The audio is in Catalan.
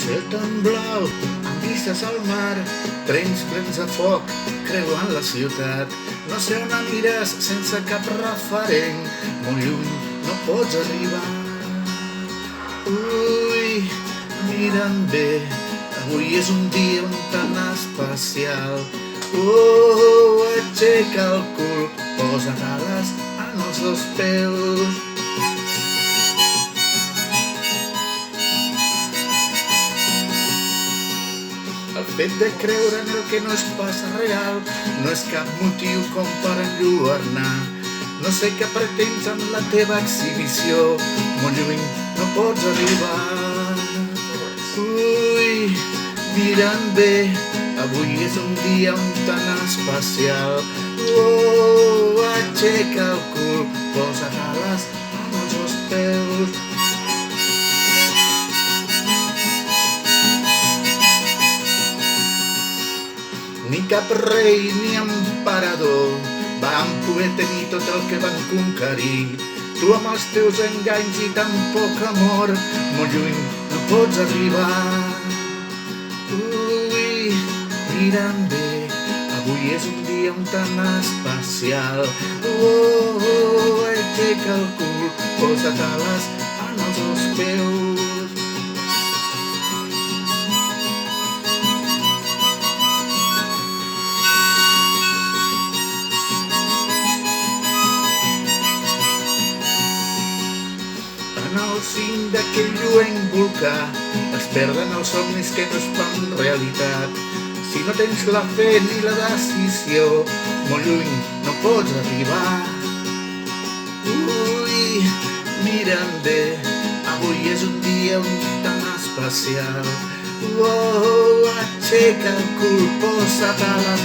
Cel tan blau, amb vistes al mar, trens plens de foc creuant la ciutat. No sé on aniràs sense cap referent, molt lluny no pots arribar. Ui, mira'm bé, avui és un dia un tan especial. Aixeca el cul, posa't ales en els dos peus. El fet de creure en el que no és pas real no és cap motiu com per enlluernar. No sé què pretens amb la teva exhibició, molt lluny no pots arribar. Ui, mira'm bé, avui és un dia un tan especial. Aixeca el cul, posa't ales en els dos peus. Ni cap rei ni emperador van poder tenir tot el que van conquerir. Tu amb els teus enganys i tan poc amor, molt lluny no pots arribar. Ui, mira'm bé, avui és un dia un tan especial. Aixeca el cul, posa't ales en els dos peus. En el cim d'aquell lluent volcà es perden els somnis que no es fan realitat. Si no tens la fe ni la decisió, molt lluny no pots arribar. Ui, mira'm bé, avui és un dia un tan especial. Aixeca el cul, posa't ales